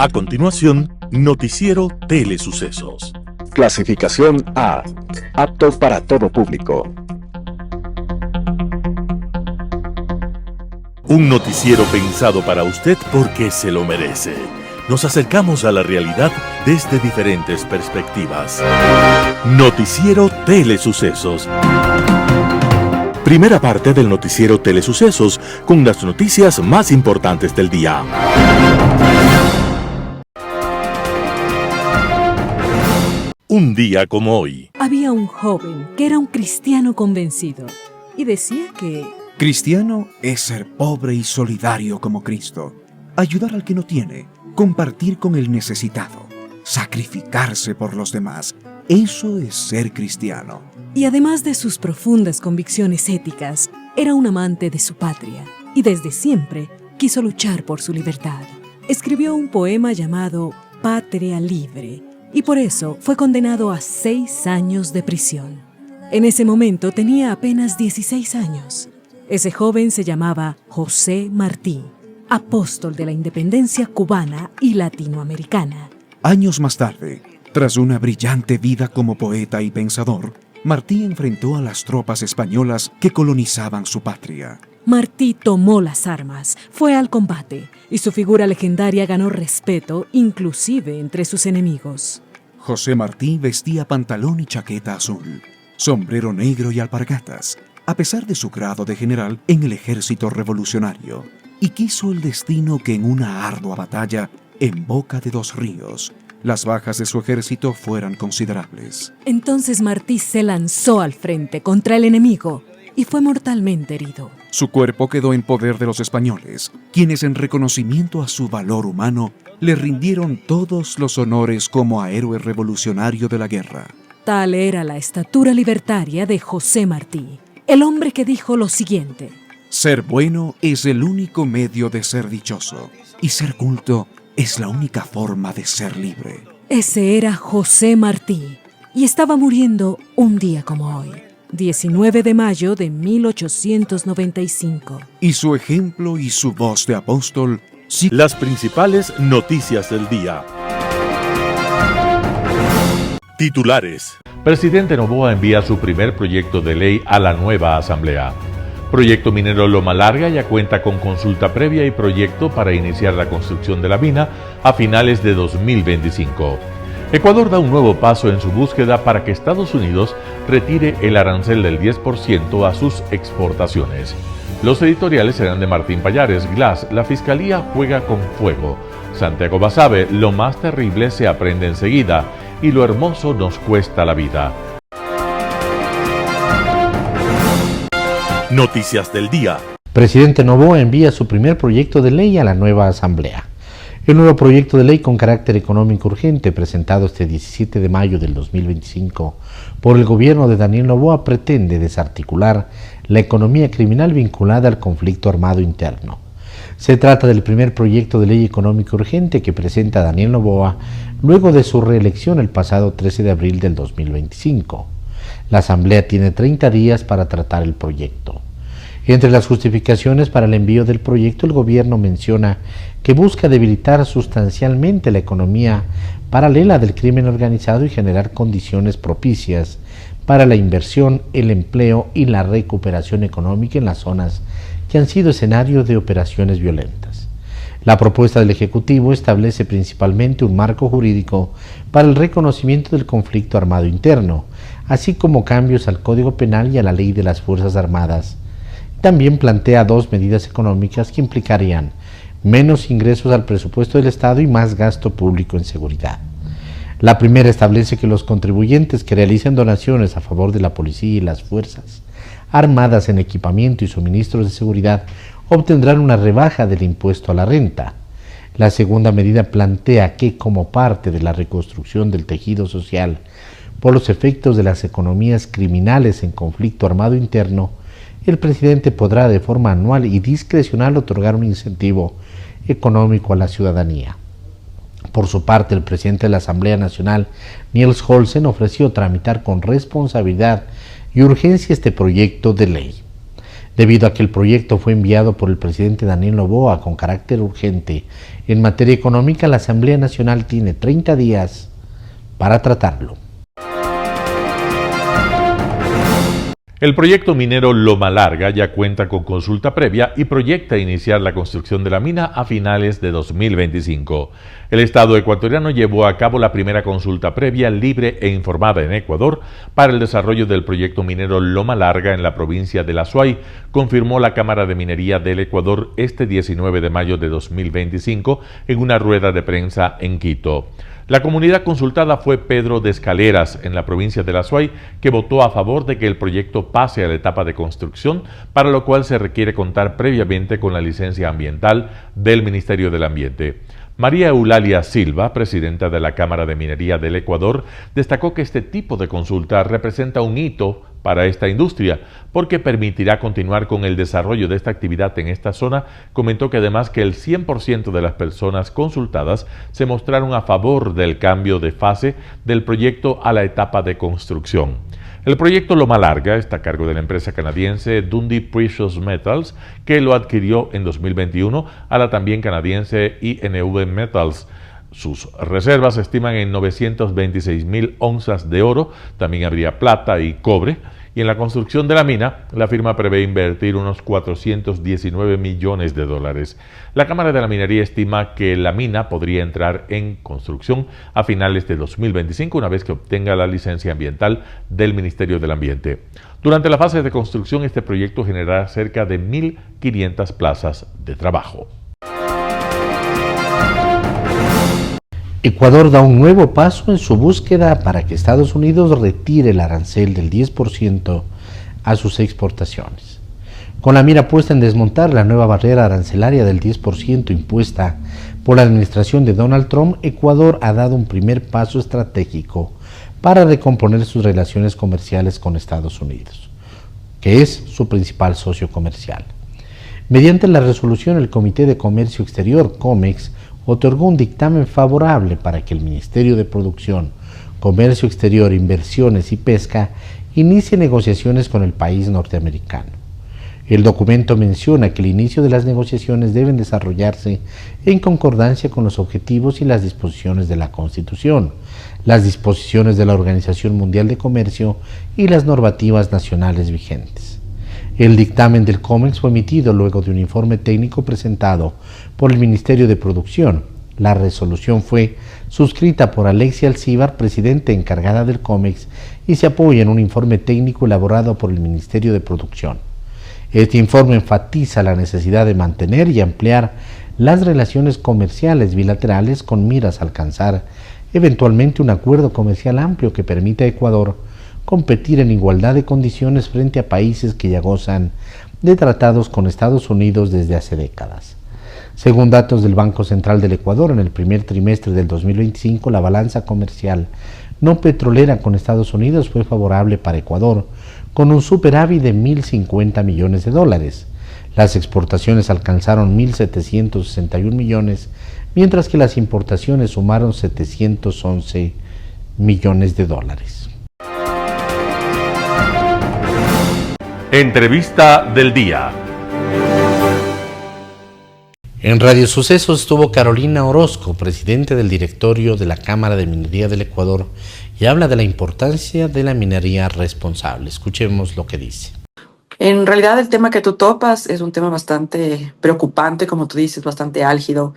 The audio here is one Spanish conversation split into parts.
A continuación, Noticiero Telesucesos. Clasificación A. Apto para todo público. Un noticiero pensado para usted porque se lo merece. Nos acercamos a la realidad desde diferentes perspectivas. Noticiero Telesucesos. Primera parte del Noticiero Telesucesos con las noticias más importantes del día. Un día como hoy. Había un joven que era un cristiano convencido y decía que cristiano es ser pobre y solidario como Cristo, ayudar al que no tiene, compartir con el necesitado, sacrificarse por los demás. Eso es ser cristiano. Y además de sus profundas convicciones éticas, era un amante de su patria y desde siempre quiso luchar por su libertad. Escribió un poema llamado Patria Libre y por eso fue condenado a 6 años de prisión. En ese momento tenía apenas 16 años. Ese joven se llamaba José Martí, apóstol de la independencia cubana y latinoamericana. Años más tarde, tras una brillante vida como poeta y pensador, Martí enfrentó a las tropas españolas que colonizaban su patria. Martí tomó las armas, fue al combate y su figura legendaria ganó respeto inclusive entre sus enemigos. José Martí vestía pantalón y chaqueta azul, sombrero negro y alpargatas, a pesar de su grado de general en el ejército revolucionario, y quiso el destino que en una ardua batalla en Boca de dos Ríos, las bajas de su ejército fueran considerables. Entonces Martí se lanzó al frente contra el enemigo y fue mortalmente herido. Su cuerpo quedó en poder de los españoles, quienes en reconocimiento a su valor humano le rindieron todos los honores como a héroe revolucionario de la guerra. Tal era la estatura libertaria de José Martí, el hombre que dijo lo siguiente: ser bueno es el único medio de ser dichoso, y ser culto es la única forma de ser libre. Ese era José Martí, y estaba muriendo un día como hoy, 19 de mayo de 1895. Y su ejemplo y su voz de apóstol. Las principales noticias del día. Titulares. Presidente Noboa envía su primer proyecto de ley a la nueva Asamblea. Proyecto minero Loma Larga ya cuenta con consulta previa y proyecto para iniciar la construcción de la mina a finales de 2025. Ecuador da un nuevo paso en su búsqueda para que Estados Unidos retire el arancel del 10% a sus exportaciones. Los editoriales serán de Martín Pallares. Glass, la Fiscalía juega con fuego. Santiago Basabe, lo más terrible se aprende enseguida y lo hermoso nos cuesta la vida. Noticias del día. Presidente Noboa envía su primer proyecto de ley a la nueva Asamblea. El nuevo proyecto de ley con carácter económico urgente, presentado este 17 de mayo del 2025 por el gobierno de Daniel Noboa, pretende desarticular la economía criminal vinculada al conflicto armado interno. Se trata del primer proyecto de ley económico urgente que presenta Daniel Noboa luego de su reelección el pasado 13 de abril del 2025. La Asamblea tiene 30 días para tratar el proyecto. Entre las justificaciones para el envío del proyecto, el gobierno menciona que busca debilitar sustancialmente la economía paralela del crimen organizado y generar condiciones propicias para la inversión, el empleo y la recuperación económica en las zonas que han sido escenario de operaciones violentas. La propuesta del Ejecutivo establece principalmente un marco jurídico para el reconocimiento del conflicto armado interno, así como cambios al Código Penal y a la Ley de las Fuerzas Armadas. También plantea 2 medidas económicas que implicarían menos ingresos al presupuesto del Estado y más gasto público en seguridad. La primera establece que los contribuyentes que realicen donaciones a favor de la policía y las Fuerzas Armadas en equipamiento y suministros de seguridad obtendrán una rebaja del impuesto a la renta. La segunda medida plantea que, como parte de la reconstrucción del tejido social por los efectos de las economías criminales en conflicto armado interno, el presidente podrá de forma anual y discrecional otorgar un incentivo económico a la ciudadanía. Por su parte, el presidente de la Asamblea Nacional, Niels Holsen, ofreció tramitar con responsabilidad y urgencia este proyecto de ley. Debido a que el proyecto fue enviado por el presidente Daniel Noboa con carácter urgente en materia económica, la Asamblea Nacional tiene 30 días para tratarlo. El proyecto minero Loma Larga ya cuenta con consulta previa y proyecta iniciar la construcción de la mina a finales de 2025. El Estado ecuatoriano llevó a cabo la primera consulta previa libre e informada en Ecuador para el desarrollo del proyecto minero Loma Larga en la provincia de La Suay, confirmó la Cámara de Minería del Ecuador este 19 de mayo de 2025 en una rueda de prensa en Quito. La comunidad consultada fue Pedro de Escaleras, en la provincia de La Suay, que votó a favor de que el proyecto pase a la etapa de construcción, para lo cual se requiere contar previamente con la licencia ambiental del Ministerio del Ambiente. María Eulalia Silva, presidenta de la Cámara de Minería del Ecuador, destacó que este tipo de consulta representa un hito para esta industria, porque permitirá continuar con el desarrollo de esta actividad en esta zona. Comentó que además que el 100% de las personas consultadas se mostraron a favor del cambio de fase del proyecto a la etapa de construcción. El proyecto Loma Larga está a cargo de la empresa canadiense Dundee Precious Metals, que lo adquirió en 2021 a la también canadiense INV Metals. Sus reservas se estiman en 926.000 onzas de oro, también habría plata y cobre, y en la construcción de la mina, la firma prevé invertir unos 419 millones de dólares. La Cámara de la Minería estima que la mina podría entrar en construcción a finales de 2025, una vez que obtenga la licencia ambiental del Ministerio del Ambiente. Durante la fase de construcción, este proyecto generará cerca de 1.500 plazas de trabajo. Ecuador da un nuevo paso en su búsqueda para que Estados Unidos retire el arancel del 10% a sus exportaciones. Con la mira puesta en desmontar la nueva barrera arancelaria del 10% impuesta por la administración de Donald Trump, Ecuador ha dado un primer paso estratégico para recomponer sus relaciones comerciales con Estados Unidos, que es su principal socio comercial. Mediante la resolución, el Comité de Comercio Exterior, COMEX, otorgó un dictamen favorable para que el Ministerio de Producción, Comercio Exterior, Inversiones y Pesca inicie negociaciones con el país norteamericano. El documento menciona que el inicio de las negociaciones deben desarrollarse en concordancia con los objetivos y las disposiciones de la Constitución, las disposiciones de la Organización Mundial de Comercio y las normativas nacionales vigentes. El dictamen del COMEX fue emitido luego de un informe técnico presentado por el Ministerio de Producción. La resolución fue suscrita por Alexia Alcíbar, presidenta encargada del COMEX, y se apoya en un informe técnico elaborado por el Ministerio de Producción. Este informe enfatiza la necesidad de mantener y ampliar las relaciones comerciales bilaterales con miras a alcanzar eventualmente un acuerdo comercial amplio que permita a Ecuador competir en igualdad de condiciones frente a países que ya gozan de tratados con Estados Unidos desde hace décadas. Según datos del Banco Central del Ecuador, en el primer trimestre del 2025, la balanza comercial no petrolera con Estados Unidos fue favorable para Ecuador, con un superávit de 1.050 millones de dólares. Las exportaciones alcanzaron 1.761 millones, mientras que las importaciones sumaron 711 millones de dólares. Entrevista del día. En Radio Sucesos estuvo Carolina Orozco, presidente del directorio de la Cámara de Minería del Ecuador, y habla de la importancia de la minería responsable. Escuchemos lo que dice. En realidad el tema que tú topas es un tema bastante preocupante, como tú dices, bastante álgido.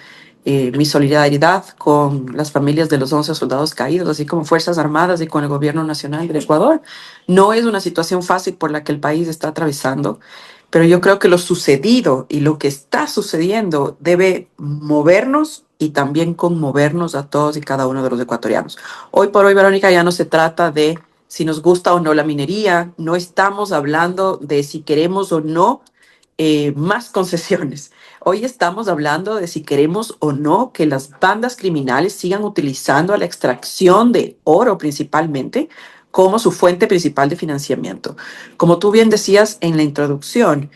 Mi solidaridad con las familias de los 11 soldados caídos, así como Fuerzas Armadas y con el Gobierno Nacional del Ecuador. No es una situación fácil por la que el país está atravesando, pero yo creo que lo sucedido y lo que está sucediendo debe movernos y también conmovernos a todos y cada uno de los ecuatorianos. Hoy por hoy, Verónica, ya no se trata de si nos gusta o no la minería, no estamos hablando de si queremos o no más concesiones. Hoy estamos hablando de si queremos o no que las bandas criminales sigan utilizando la extracción de oro principalmente como su fuente principal de financiamiento. Como tú bien decías en la introducción,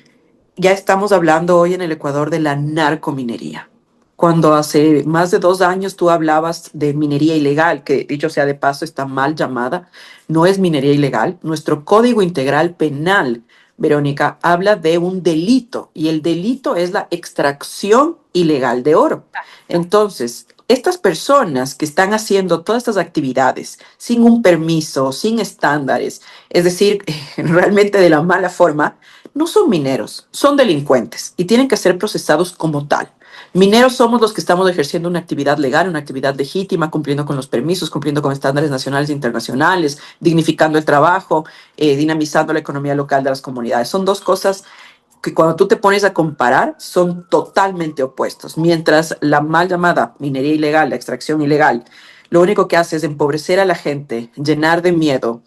ya estamos hablando hoy en el Ecuador de la narcominería. Cuando hace más de 2 años tú hablabas de minería ilegal, que dicho sea de paso está mal llamada, no es minería ilegal. Nuestro Código Integral Penal Verónica, habla de un delito y el delito es la extracción ilegal de oro. Entonces, estas personas que están haciendo todas estas actividades sin un permiso, sin estándares, es decir, realmente de la mala forma, no son mineros, son delincuentes y tienen que ser procesados como tal. Mineros somos los que estamos ejerciendo una actividad legal, una actividad legítima, cumpliendo con los permisos, cumpliendo con estándares nacionales e internacionales, dignificando el trabajo, dinamizando la economía local de las comunidades. Son dos cosas que cuando tú te pones a comparar son totalmente opuestos. Mientras la mal llamada minería ilegal, la extracción ilegal, lo único que hace es empobrecer a la gente, llenar de miedo,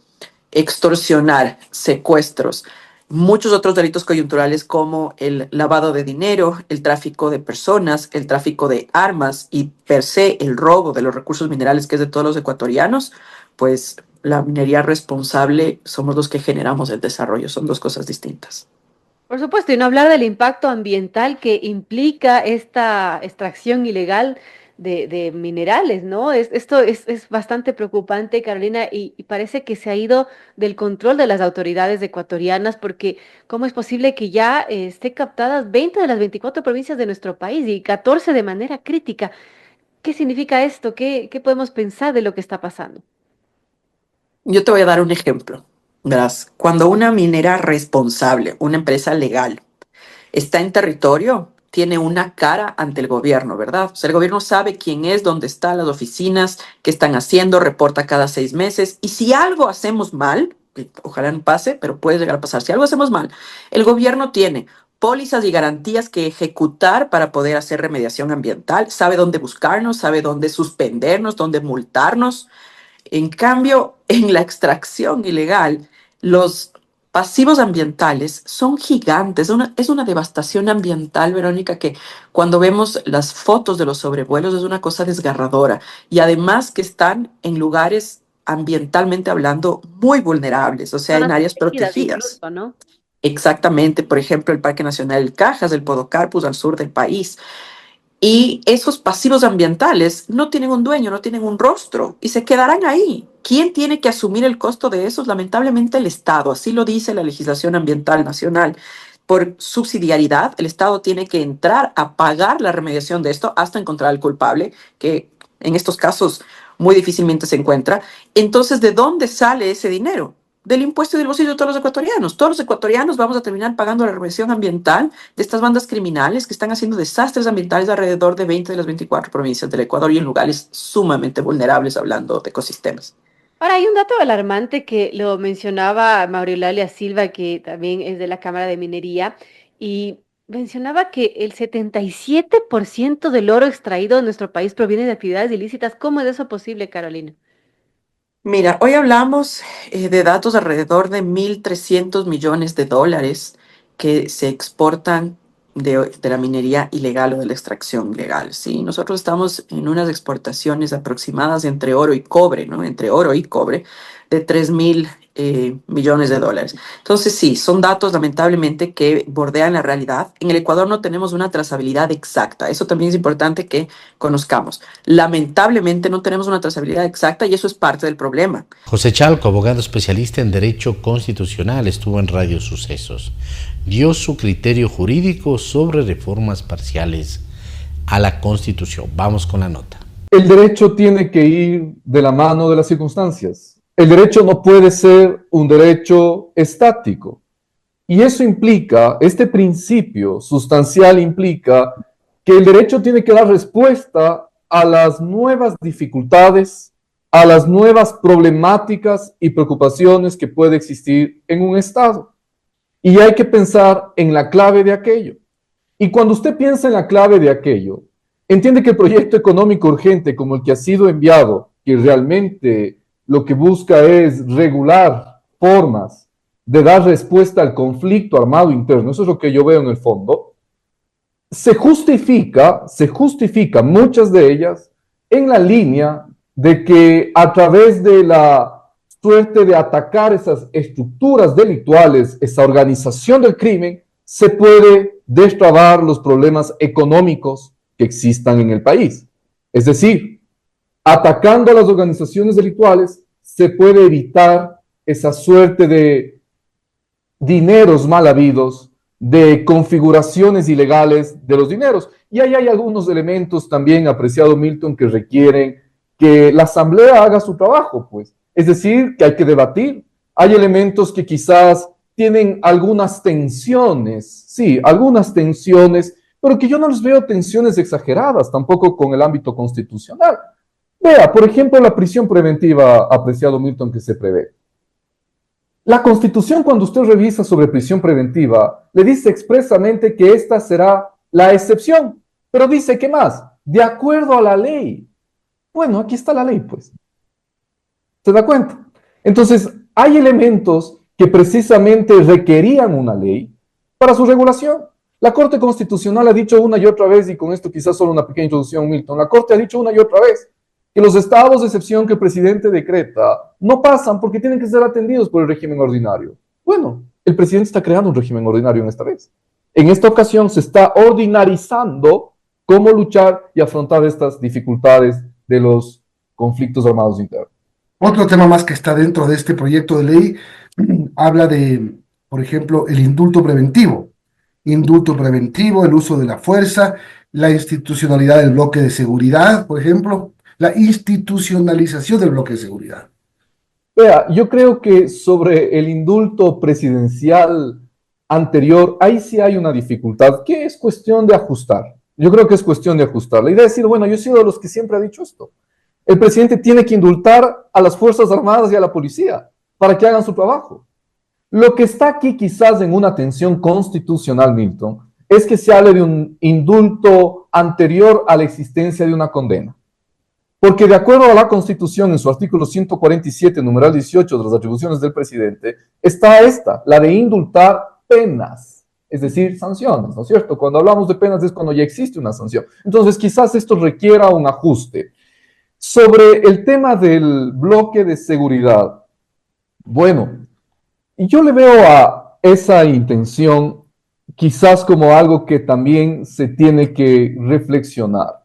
extorsionar, secuestros, muchos otros delitos coyunturales como el lavado de dinero, el tráfico de personas, el tráfico de armas y per se el robo de los recursos minerales que es de todos los ecuatorianos, pues la minería responsable somos los que generamos el desarrollo, son dos cosas distintas. Por supuesto, y no hablar del impacto ambiental que implica esta extracción ilegal de minerales, ¿no? Esto es bastante preocupante, Carolina, y parece que se ha ido del control de las autoridades ecuatorianas, porque ¿cómo es posible que ya esté captadas 20 de las 24 provincias de nuestro país y 14 de manera crítica? ¿Qué significa esto? ¿Qué podemos pensar de lo que está pasando? Yo te voy a dar un ejemplo. Verás, cuando una minera responsable, una empresa legal, está en territorio, tiene una cara ante el gobierno, ¿verdad? O sea, el gobierno sabe quién es, dónde están las oficinas, qué están haciendo, reporta cada 6 meses. Y si algo hacemos mal, que ojalá no pase, pero puede llegar a pasar, si algo hacemos mal, el gobierno tiene pólizas y garantías que ejecutar para poder hacer remediación ambiental, sabe dónde buscarnos, sabe dónde suspendernos, dónde multarnos. En cambio, en la extracción ilegal, los pasivos ambientales son gigantes. Es una devastación ambiental, Verónica, que cuando vemos las fotos de los sobrevuelos es una cosa desgarradora. Y además que están en lugares ambientalmente hablando muy vulnerables, o sea, en Zonas áreas protegidas protegidas. incluso, ¿no? Exactamente, por ejemplo, el Parque Nacional El Cajas, el Podocarpus al sur del país. Y esos pasivos ambientales no tienen un dueño, no tienen un rostro y se quedarán ahí. ¿Quién tiene que asumir el costo de esos? Lamentablemente el Estado, así lo dice la legislación ambiental nacional. Por subsidiariedad, el Estado tiene que entrar a pagar la remediación de esto hasta encontrar al culpable, que en estos casos muy difícilmente se encuentra. Entonces, ¿de dónde sale ese dinero? Del impuesto y del bolsillo de todos los ecuatorianos. Todos los ecuatorianos vamos a terminar pagando la remediación ambiental de estas bandas criminales que están haciendo desastres ambientales alrededor de 20 de las 24 provincias del Ecuador y en lugares sumamente vulnerables hablando de ecosistemas. Ahora, hay un dato alarmante que lo mencionaba Maurilalia Silva, que también es de la Cámara de Minería, y mencionaba que el 77% del oro extraído en nuestro país proviene de actividades ilícitas. ¿Cómo es eso posible, Carolina? Mira, hoy hablamos de datos alrededor de 1.300 millones de dólares que se exportan de la minería ilegal o de la extracción ilegal. Sí, nosotros estamos en unas exportaciones aproximadas entre oro y cobre, ¿no? Entre oro y cobre de 3.000 millones de dólares. Entonces, sí, son datos lamentablemente que bordean la realidad. En el Ecuador no tenemos una trazabilidad exacta. Eso también es importante que conozcamos. Lamentablemente no tenemos una trazabilidad exacta y eso es parte del problema. José Chalco, abogado especialista en Derecho Constitucional, estuvo en Radio Sucesos. Dio su criterio jurídico sobre reformas parciales a la Constitución. Vamos con la nota. El derecho tiene que ir de la mano de las circunstancias. El derecho no puede ser un derecho estático. Y eso implica, este principio sustancial implica que el derecho tiene que dar respuesta a las nuevas dificultades, a las nuevas problemáticas y preocupaciones que puede existir en un Estado. Y hay que pensar en la clave de aquello. Y cuando usted piensa en la clave de aquello, entiende que el proyecto económico urgente como el que ha sido enviado, que realmente lo que busca es regular formas de dar respuesta al conflicto armado interno, eso es lo que yo veo en el fondo, se justifica muchas de ellas en la línea de que a través de la suerte de atacar esas estructuras delictuales, esa organización del crimen, se puede destrabar los problemas económicos que existan en el país. Es decir, atacando a las organizaciones delictuales se puede evitar esa suerte de dineros mal habidos, de configuraciones ilegales de los dineros. Y ahí hay algunos elementos también, apreciado Milton, que requieren que la Asamblea haga su trabajo, pues. Es decir, que hay que debatir. Hay elementos que quizás tienen algunas tensiones, sí, algunas tensiones, pero que yo no les veo tensiones exageradas, tampoco con el ámbito constitucional. Vea, por ejemplo, la prisión preventiva, apreciado Milton, que se prevé. La Constitución, cuando usted revisa sobre prisión preventiva, le dice expresamente que esta será la excepción, pero dice, ¿qué más? De acuerdo a la ley. Bueno, aquí está la ley, pues. ¿Se da cuenta? Entonces, hay elementos que precisamente requerían una ley para su regulación. La Corte Constitucional ha dicho una y otra vez, y con esto quizás solo una pequeña introducción, Milton, la Corte ha dicho una y otra vez que los estados de excepción que el presidente decreta no pasan porque tienen que ser atendidos por el régimen ordinario. Bueno, el presidente está creando un régimen ordinario en esta vez. En esta ocasión se está ordinarizando cómo luchar y afrontar estas dificultades de los conflictos armados internos. Otro tema más que está dentro de este proyecto de ley habla de, por ejemplo, el indulto preventivo. Indulto preventivo, el uso de la fuerza, la institucionalidad del bloque de seguridad, por ejemplo, la institucionalización del bloque de seguridad. Vea, yo creo que sobre el indulto presidencial anterior, ahí sí hay una dificultad, que es cuestión de ajustar. Yo creo que es cuestión de ajustar. La idea es decir, bueno, yo he sido de los que siempre ha dicho esto. El presidente tiene que indultar a las Fuerzas Armadas y a la policía para que hagan su trabajo. Lo que está aquí quizás en una tensión constitucional, Milton, es que se hable de un indulto anterior a la existencia de una condena. Porque de acuerdo a la Constitución, en su artículo 147, numeral 18 de las atribuciones del presidente, está esta, la de indultar penas, es decir, sanciones, ¿no es cierto? Cuando hablamos de penas es cuando ya existe una sanción. Entonces quizás esto requiera un ajuste. Sobre el tema del bloque de seguridad, bueno, yo le veo a esa intención quizás como algo que también se tiene que reflexionar.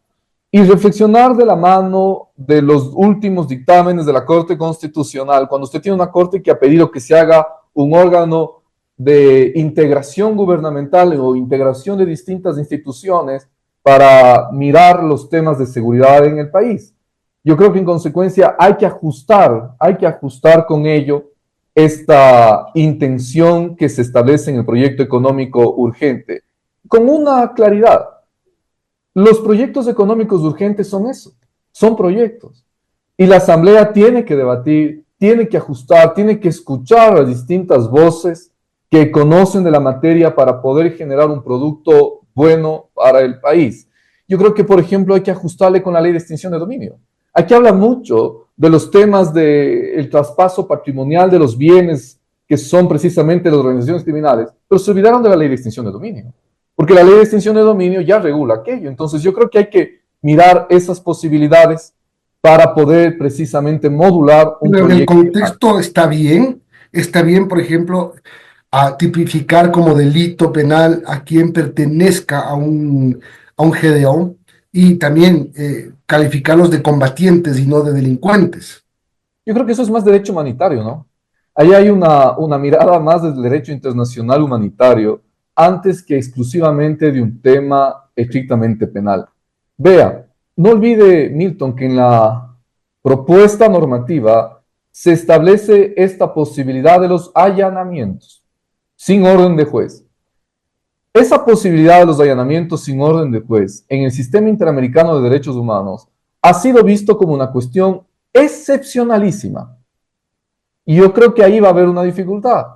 Y reflexionar de la mano de los últimos dictámenes de la Corte Constitucional, cuando usted tiene una Corte que ha pedido que se haga un órgano de integración gubernamental o integración de distintas instituciones para mirar los temas de seguridad en el país. Yo creo que en consecuencia hay que ajustar con ello esta intención que se establece en el proyecto económico urgente, con una claridad. Los proyectos económicos urgentes son eso, son proyectos. Y la Asamblea tiene que debatir, tiene que ajustar, tiene que escuchar a las distintas voces que conocen de la materia para poder generar un producto bueno para el país. Yo creo que, por ejemplo, hay que ajustarle con la ley de extinción de dominio. Aquí habla mucho de los temas del traspaso patrimonial de los bienes que son precisamente las organizaciones criminales, pero se olvidaron de la ley de extinción de dominio. Porque la ley de extinción de dominio ya regula aquello. Entonces yo creo que hay que mirar esas posibilidades para poder precisamente modular un proyecto. El contexto está bien, por ejemplo, a tipificar como delito penal a quien pertenezca a un GDO y también calificarlos de combatientes y no de delincuentes. Yo creo que eso es más derecho humanitario, ¿no? Ahí hay una mirada más del derecho internacional humanitario antes que exclusivamente de un tema estrictamente penal. Vea, no olvide, Milton, que en la propuesta normativa se establece esta posibilidad de los allanamientos sin orden de juez. Esa posibilidad de los allanamientos sin orden de juez en el sistema interamericano de derechos humanos ha sido visto como una cuestión excepcionalísima. Y yo creo que ahí va a haber una dificultad,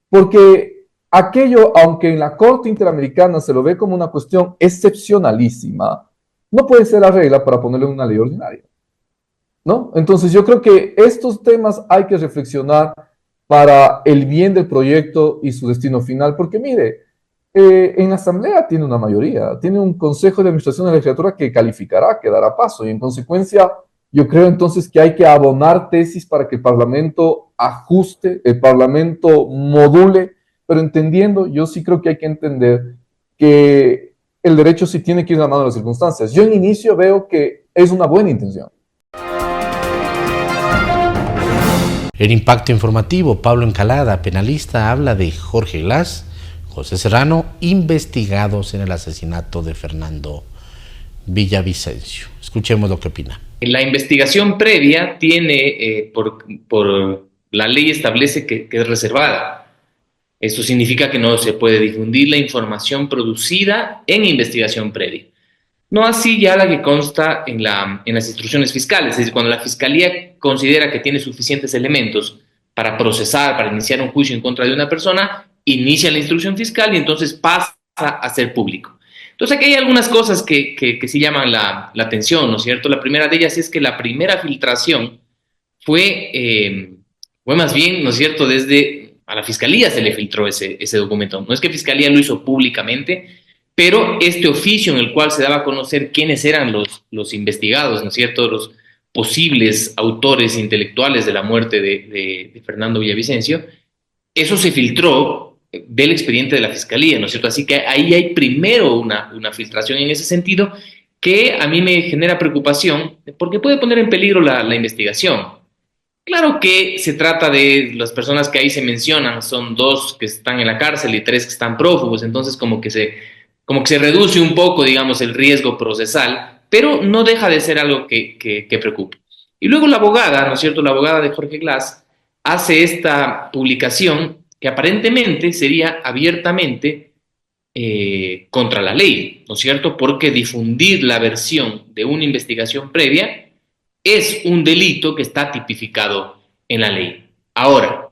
porque aquello, aunque en la Corte Interamericana se lo ve como una cuestión excepcionalísima, no puede ser la regla para ponerle una ley ordinaria, ¿no? Entonces yo creo que estos temas hay que reflexionar para el bien del proyecto y su destino final, porque mire, en la Asamblea tiene una mayoría, tiene un Consejo de Administración de la Legislatura que calificará, que dará paso, y en consecuencia yo creo entonces que hay que abonar tesis para que el Parlamento ajuste, el Parlamento module, pero entendiendo, yo sí creo que hay que entender que el derecho sí tiene que ir de la mano de las circunstancias. Yo en inicio veo que es una buena intención. En Impacto Informativo, Pablo Encalada, penalista, habla de Jorge Glass, José Serrano, investigados en el asesinato de Fernando Villavicencio. Escuchemos lo que opina. La investigación previa tiene, por la ley establece que es reservada. Esto significa que no se puede difundir la información producida en investigación previa. No así ya la que consta en las instrucciones fiscales, es decir, cuando la Fiscalía considera que tiene suficientes elementos para procesar, para iniciar un juicio en contra de una persona, inicia la instrucción fiscal y entonces pasa a ser público. Entonces aquí hay algunas cosas que sí llaman la atención, ¿no es cierto? La primera de ellas es que la primera filtración fue más bien, ¿no es cierto?, desde a la Fiscalía se le filtró ese documento. No es que Fiscalía lo hizo públicamente, pero este oficio en el cual se daba a conocer quiénes eran los investigados, ¿no es cierto?, los posibles autores intelectuales de la muerte de Fernando Villavicencio, eso se filtró del expediente de la Fiscalía, ¿no es cierto? Así que ahí hay primero una filtración en ese sentido que a mí me genera preocupación porque puede poner en peligro la investigación. Claro que se trata de las personas que ahí se mencionan, son 2 que están en la cárcel y 3 que están prófugos, entonces como que se reduce un poco, digamos, el riesgo procesal, pero no deja de ser algo que preocupa. Y luego la abogada, ¿no es cierto?, la abogada de Jorge Glass hace esta publicación que aparentemente sería abiertamente contra la ley, ¿no es cierto?, porque difundir la versión de una investigación previa es un delito que está tipificado en la ley. Ahora,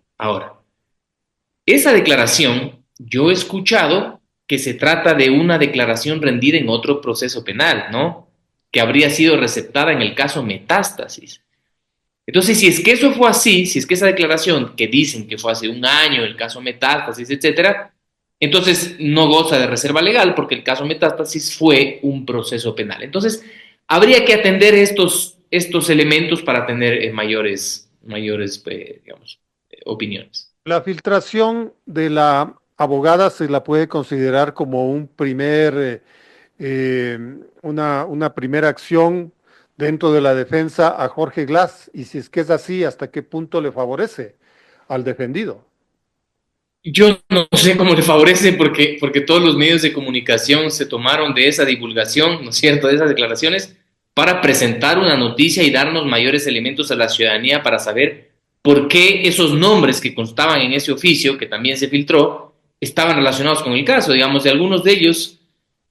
esa declaración yo he escuchado que se trata de una declaración rendida en otro proceso penal, ¿no?, que habría sido receptada en el caso Metástasis. Entonces, si es que eso fue así, si es que esa declaración que dicen que fue hace un año, el caso Metástasis, etcétera, entonces no goza de reserva legal porque el caso Metástasis fue un proceso penal. Entonces, habría que atender estos elementos para tener mayores digamos, opiniones. La filtración de la abogada se la puede considerar como una primera acción dentro de la defensa a Jorge Glass, y si es que es así, ¿hasta qué punto le favorece al defendido? Yo no sé cómo le favorece porque todos los medios de comunicación se tomaron de esa divulgación, ¿no es cierto?, de esas declaraciones para presentar una noticia y darnos mayores elementos a la ciudadanía para saber por qué esos nombres que constaban en ese oficio, que también se filtró, estaban relacionados con el caso. Digamos, de algunos de ellos,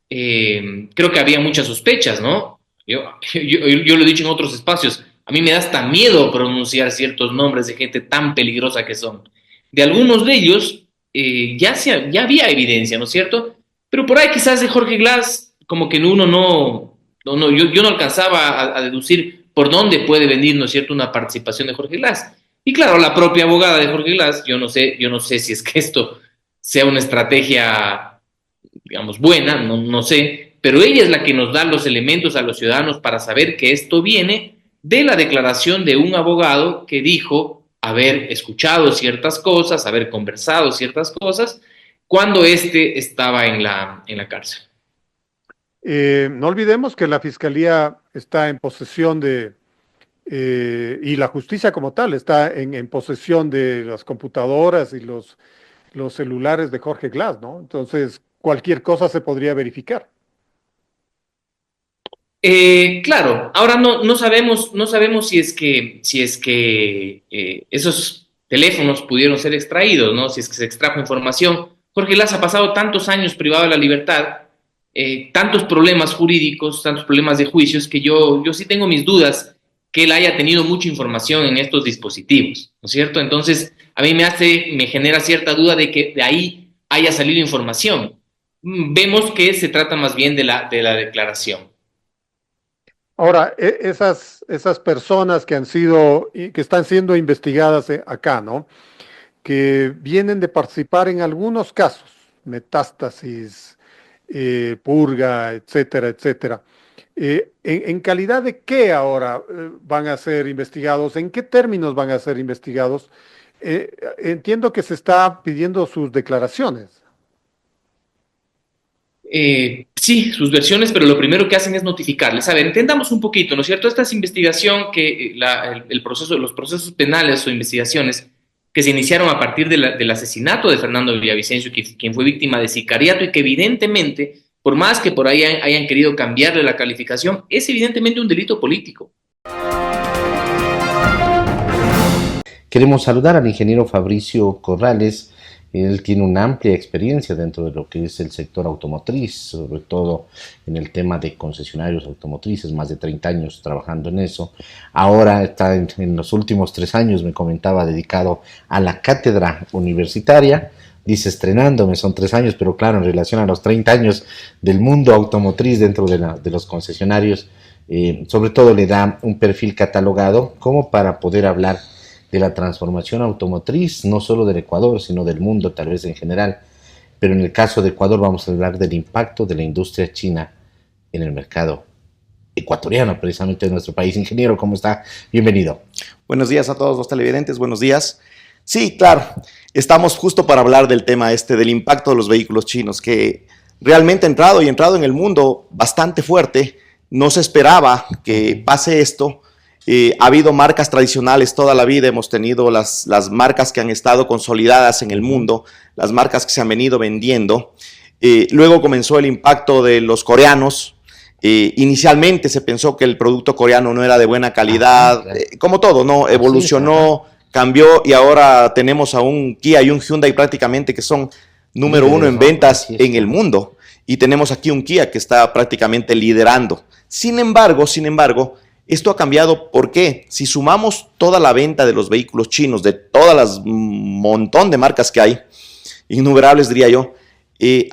creo que había muchas sospechas, ¿no? Yo lo he dicho en otros espacios, a mí me da hasta miedo pronunciar ciertos nombres de gente tan peligrosa que son. De algunos de ellos ya había evidencia, ¿no es cierto? Pero por ahí quizás de Jorge Glass, como que yo no alcanzaba a deducir por dónde puede venir, ¿no es cierto?, una participación de Jorge Glass. Y claro, la propia abogada de Jorge Glass, yo no sé si es que esto sea una estrategia, digamos, buena, no sé, pero ella es la que nos da los elementos a los ciudadanos para saber que esto viene de la declaración de un abogado que dijo haber escuchado ciertas cosas, haber conversado ciertas cosas, cuando estaba en la cárcel. No olvidemos que la Fiscalía está en posesión y la justicia como tal está en posesión de las computadoras y los celulares de Jorge Glass, ¿no? Entonces, cualquier cosa se podría verificar. Claro, ahora no sabemos si es que esos teléfonos pudieron ser extraídos, ¿no? Si es que se extrajo información. Jorge Glass ha pasado tantos años privado de la libertad, tantos problemas jurídicos, tantos problemas de juicios, que yo sí tengo mis dudas que él haya tenido mucha información en estos dispositivos, ¿no es cierto? Entonces, a mí me genera cierta duda de que de ahí haya salido información. Vemos que se trata más bien de la declaración. Ahora, esas personas que están siendo investigadas acá, ¿no?, que vienen de participar en algunos casos, Metástasis, Purga, etcétera, etcétera. ¿En calidad de qué ahora van a ser investigados? ¿En qué términos van a ser investigados? Entiendo que se está pidiendo sus declaraciones. Sí, sus versiones, pero lo primero que hacen es notificarles. A ver, entendamos un poquito, ¿no es cierto? Esta es investigación que el proceso, los procesos penales o investigaciones que se iniciaron a partir del asesinato de Fernando Villavicencio, quien fue víctima de sicariato y que evidentemente, por más que por ahí hayan querido cambiarle la calificación, es evidentemente un delito político. Queremos saludar al ingeniero Fabricio Corrales. Él tiene una amplia experiencia dentro de lo que es el sector automotriz, sobre todo en el tema de concesionarios automotrices, más de 30 años trabajando en eso. Ahora está en los últimos 3 años, me comentaba, dedicado a la cátedra universitaria. Dice estrenándome, son 3 años, pero claro, en relación a los 30 años del mundo automotriz dentro de los concesionarios, sobre todo le da un perfil catalogado como para poder hablar de la transformación automotriz, no solo del Ecuador, sino del mundo, tal vez en general. Pero en el caso de Ecuador vamos a hablar del impacto de la industria china en el mercado ecuatoriano, precisamente de nuestro país. Ingeniero, ¿cómo está? Bienvenido. Buenos días a todos los televidentes, buenos días. Sí, claro, estamos justo para hablar del tema del impacto de los vehículos chinos, que realmente ha entrado en el mundo bastante fuerte. No se esperaba que pase esto. Ha habido marcas tradicionales toda la vida, hemos tenido las marcas que han estado consolidadas en el mundo, las marcas que se han venido vendiendo. Luego comenzó el impacto de los coreanos. Inicialmente se pensó que el producto coreano no era de buena calidad, como todo, ¿no? Evolucionó, cambió y ahora tenemos a un Kia y un Hyundai prácticamente que son número 1 en ventas en el mundo. Y tenemos aquí un Kia que está prácticamente liderando. Sin embargo, esto ha cambiado. ¿Por qué? Si sumamos toda la venta de los vehículos chinos, de todas las montón de marcas que hay, innumerables diría yo,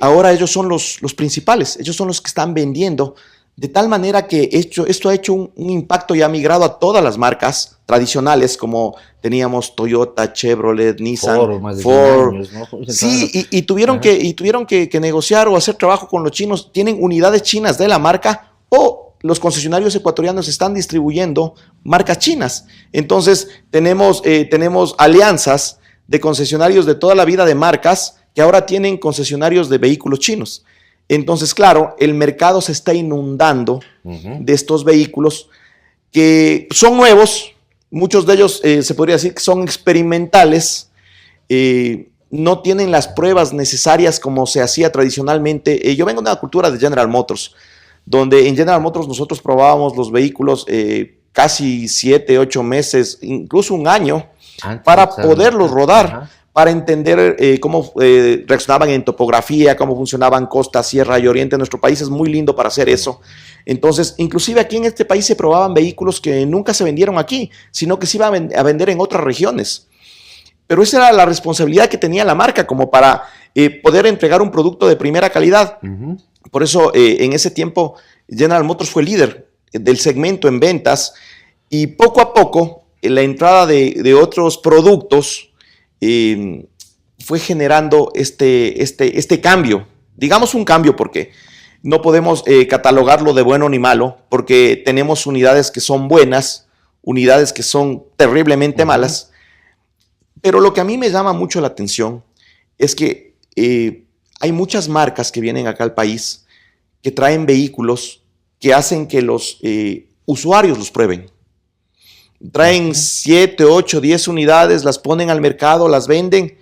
ahora ellos son los principales, ellos son los que están vendiendo, de tal manera que esto ha hecho un impacto y ha migrado a todas las marcas tradicionales, como teníamos Toyota, Chevrolet, Nissan, Ford. Años, ¿no? Sí, y tuvieron que negociar o hacer trabajo con los chinos. Tienen unidades chinas de la marca o los concesionarios ecuatorianos están distribuyendo marcas chinas. Entonces tenemos alianzas de concesionarios de toda la vida de marcas que ahora tienen concesionarios de vehículos chinos. Entonces, claro, el mercado se está inundando de estos vehículos que son nuevos. Muchos de ellos se podría decir que son experimentales, no tienen las pruebas necesarias como se hacía tradicionalmente. Yo vengo de una cultura de General Motors, donde en General Motors nosotros probábamos los vehículos casi 7, 8 meses, incluso un año, para poderlos rodar, para entender cómo reaccionaban en topografía, cómo funcionaban costa, sierra y oriente. Nuestro país es muy lindo para hacer eso. Entonces, inclusive aquí en este país se probaban vehículos que nunca se vendieron aquí, sino que se iban a vender en otras regiones. Pero esa era la responsabilidad que tenía la marca, como para poder entregar un producto de primera calidad. Por eso, en ese tiempo, General Motors fue líder del segmento en ventas, y poco a poco la entrada de otros productos fue generando este cambio. Digamos un cambio, porque no podemos catalogarlo de bueno ni malo, porque tenemos unidades que son buenas, unidades que son terriblemente malas. Pero lo que a mí me llama mucho la atención es que hay muchas marcas que vienen acá al país que traen vehículos que hacen que los usuarios los prueben. Traen 7, 8, 10 unidades, las ponen al mercado, las venden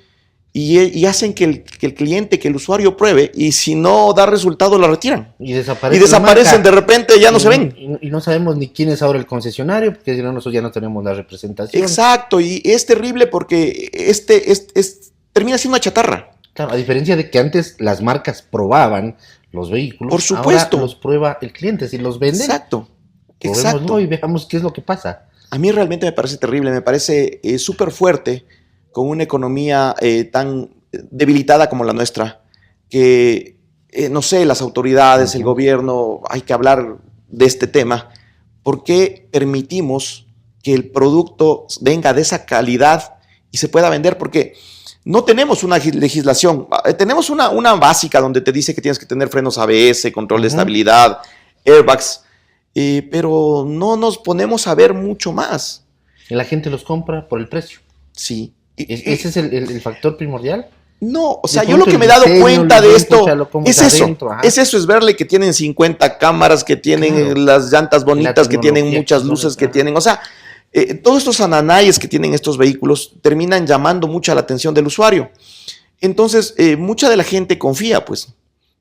y hacen que el cliente, que el usuario pruebe, y si no da resultado la retiran. Y desaparecen de repente, ya no se ven. Y no sabemos ni quién es ahora el concesionario, porque si no, nosotros ya no tenemos la representación. Exacto, y es terrible porque termina siendo una chatarra. Claro, a diferencia de que antes las marcas probaban los vehículos, por supuesto, ahora los prueba el cliente. Si los venden, exacto. Y veamos qué es lo que pasa. A mí realmente me parece terrible, me parece súper fuerte, con una economía tan debilitada como la nuestra, que, no sé, las autoridades, el gobierno, hay que hablar de este tema. ¿Por qué permitimos que el producto venga de esa calidad y se pueda vender? Porque no tenemos una legislación, tenemos una básica donde te dice que tienes que tener frenos ABS, control de estabilidad, airbags, pero no nos ponemos a ver mucho más. La gente los compra por el precio. Sí. ¿Ese es el factor primordial? No, o sea, De yo lo pronto que el me he dado diseño, cuenta el de diseño, esto pucha, cómo es está eso. adentro, ajá. Es eso, es verle que tienen 50 cámaras, que tienen Claro. las llantas bonitas, que tienen tecnología muchas que son luces, esa, que ajá. tienen, o sea, todos estos ananayes que tienen estos vehículos terminan llamando mucho la atención del usuario. Entonces, mucha de la gente confía, pues,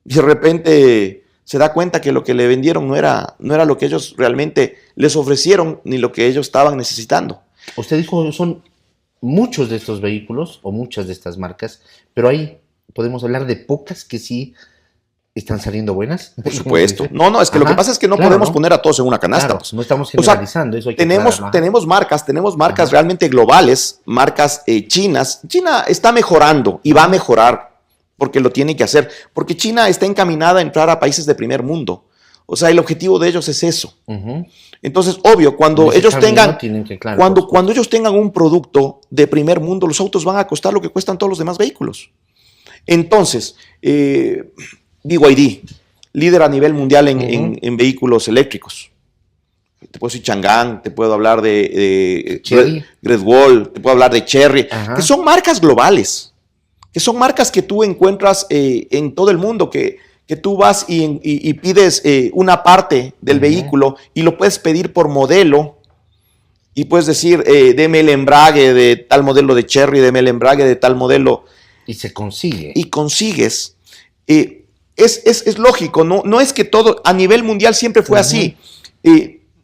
y de repente se da cuenta que lo que le vendieron no era lo que ellos realmente les ofrecieron, ni lo que ellos estaban necesitando. Usted dijo, son muchos de estos vehículos o muchas de estas marcas, pero ahí podemos hablar de pocas que sí están saliendo buenas. Por supuesto. No, es que lo que pasa es que no podemos poner a todos en una canasta. Claro, Pues. no estamos O sea, generalizando, eso hay que aclararlo. tenemos marcas realmente globales, marcas chinas. China está mejorando y va a mejorar porque lo tiene que hacer, porque China está encaminada a entrar a países de primer mundo. O sea, el objetivo de ellos es eso. Entonces, obvio, cuando ellos tengan, cuando ellos tengan un producto de primer mundo, los autos van a costar lo que cuestan todos los demás vehículos. Entonces, BYD, líder a nivel mundial en vehículos eléctricos. Te puedo decir Chang'an, te puedo hablar de Great Wall, te puedo hablar de Chery, que son marcas globales, que son marcas que tú encuentras en todo el mundo, que tú vas y pides una parte del vehículo y lo puedes pedir por modelo y puedes decir, deme el embrague de tal modelo de Chery, deme el embrague de tal modelo. Y se consigue. Y consigues. Es lógico, no es que todo, a nivel mundial siempre fue así.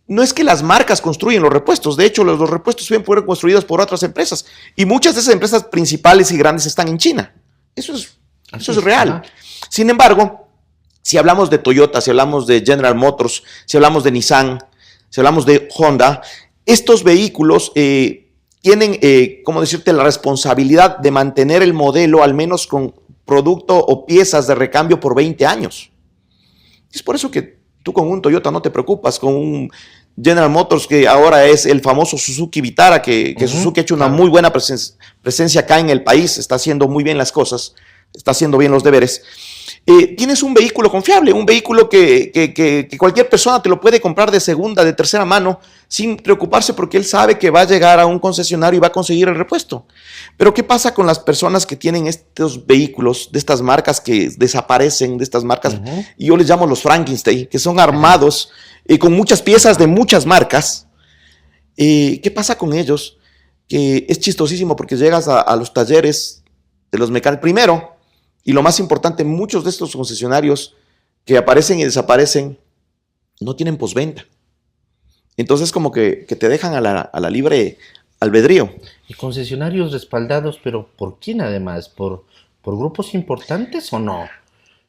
No es que las marcas construyen los repuestos, de hecho los repuestos pueden ser construidos por otras empresas y muchas de esas empresas principales y grandes están en China. Eso es real. Sin embargo, si hablamos de Toyota, si hablamos de General Motors, si hablamos de Nissan, si hablamos de Honda, estos vehículos tienen, ¿cómo decirte?, la responsabilidad de mantener el modelo al menos con producto o piezas de recambio por 20 años. Es por eso que tú con un Toyota no te preocupas, con un General Motors que ahora es el famoso Suzuki Vitara, que Suzuki ha hecho una muy buena presencia acá en el país, está haciendo muy bien las cosas, está haciendo bien los deberes. Tienes un vehículo confiable, un vehículo que cualquier persona te lo puede comprar de segunda, de tercera mano, sin preocuparse porque él sabe que va a llegar a un concesionario y va a conseguir el repuesto. Pero ¿qué pasa con las personas que tienen estos vehículos de estas marcas que desaparecen, de estas marcas, y yo les llamo los Frankenstein, que son armados con muchas piezas de muchas marcas? ¿Qué pasa con ellos? Que es chistosísimo porque llegas a los talleres de los mecánicos. Primero, y lo más importante, muchos de estos concesionarios que aparecen y desaparecen no tienen postventa. Entonces como que te dejan a la libre albedrío. ¿Y concesionarios respaldados, pero por quién además? ¿Por grupos importantes o no?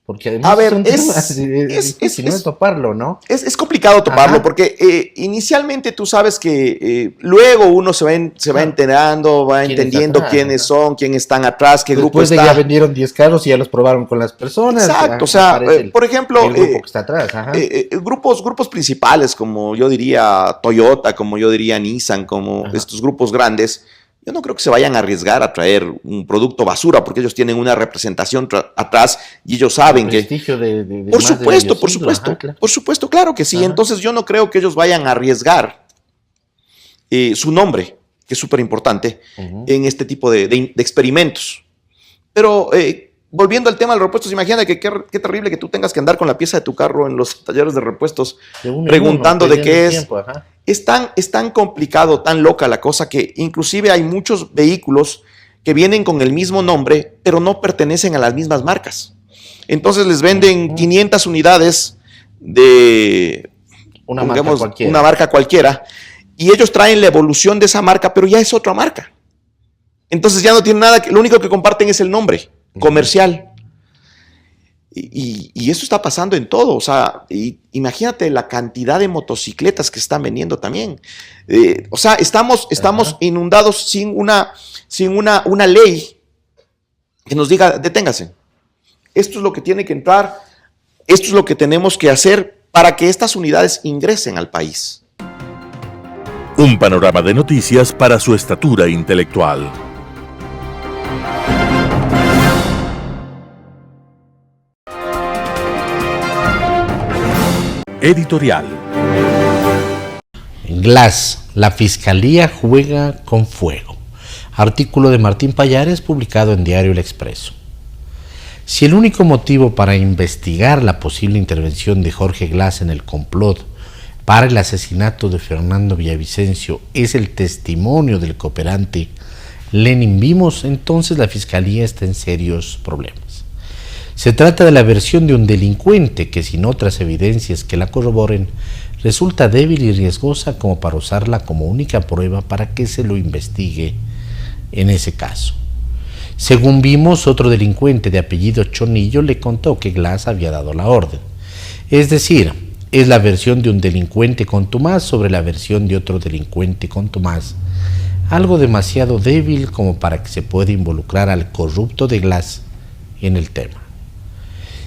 Porque además es difícil toparlo, ¿no? Es complicado toparlo porque inicialmente tú sabes que luego uno se va enterando, va entendiendo quiénes son, quiénes están atrás, qué grupo está. Después de ya vendieron 10 carros y ya los probaron con las personas. Exacto, o sea, por ejemplo, el grupo que está atrás. Grupos principales como yo diría Toyota, como yo diría Nissan, como estos grupos grandes, yo no creo que se vayan a arriesgar a traer un producto basura porque ellos tienen una representación atrás y ellos saben que... Por supuesto, claro que sí. Entonces yo no creo que ellos vayan a arriesgar su nombre, que es súper importante, en este tipo de experimentos. Pero volviendo al tema de los repuestos, imagínate qué terrible que tú tengas que andar con la pieza de tu carro en los talleres de repuestos preguntando de qué es. Es tan complicado, tan loca la cosa que inclusive hay muchos vehículos que vienen con el mismo nombre, pero no pertenecen a las mismas marcas. Entonces les venden 500 unidades de una marca cualquiera y ellos traen la evolución de esa marca, pero ya es otra marca. Entonces ya no tiene nada, lo único que comparten es el nombre comercial. Y eso está pasando en todo, o sea, imagínate la cantidad de motocicletas que están vendiendo también. O sea, estamos inundados sin una ley que nos diga, deténgase. Esto es lo que tiene que entrar, esto es lo que tenemos que hacer para que estas unidades ingresen al país. Un panorama de noticias para su estatura intelectual. Editorial. Glass, la Fiscalía juega con fuego. Artículo de Martín Payares publicado en Diario El Expreso. Si el único motivo para investigar la posible intervención de Jorge Glas en el complot para el asesinato de Fernando Villavicencio es el testimonio del cooperante Lenin Vimos, entonces la Fiscalía está en serios problemas. Se trata de la versión de un delincuente que, sin otras evidencias que la corroboren, resulta débil y riesgosa como para usarla como única prueba para que se lo investigue en ese caso. Según Vimos, otro delincuente de apellido Chonillo le contó que Glas había dado la orden. Es decir, es la versión de un delincuente contumaz sobre la versión de otro delincuente contumaz, algo demasiado débil como para que se pueda involucrar al corrupto de Glas en el tema.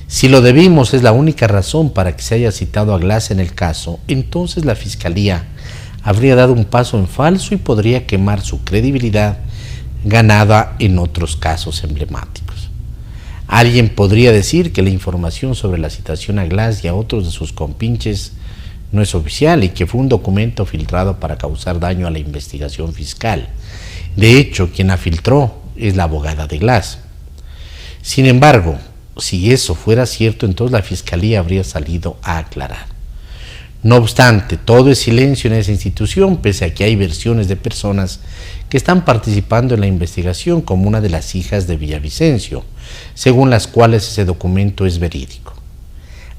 Si lo de Vimos es la única razón para que se haya citado a Glas en el caso, entonces la Fiscalía habría dado un paso en falso y podría quemar su credibilidad ganada en otros casos emblemáticos. Alguien podría decir que la información sobre la citación a Glas y a otros de sus compinches no es oficial y que fue un documento filtrado para causar daño a la investigación fiscal. De hecho, quien la filtró es la abogada de Glas. Sin embargo, si eso fuera cierto, entonces la Fiscalía habría salido a aclarar. No obstante, todo es silencio en esa institución, pese a que hay versiones de personas que están participando en la investigación, como una de las hijas de Villavicencio, según las cuales ese documento es verídico.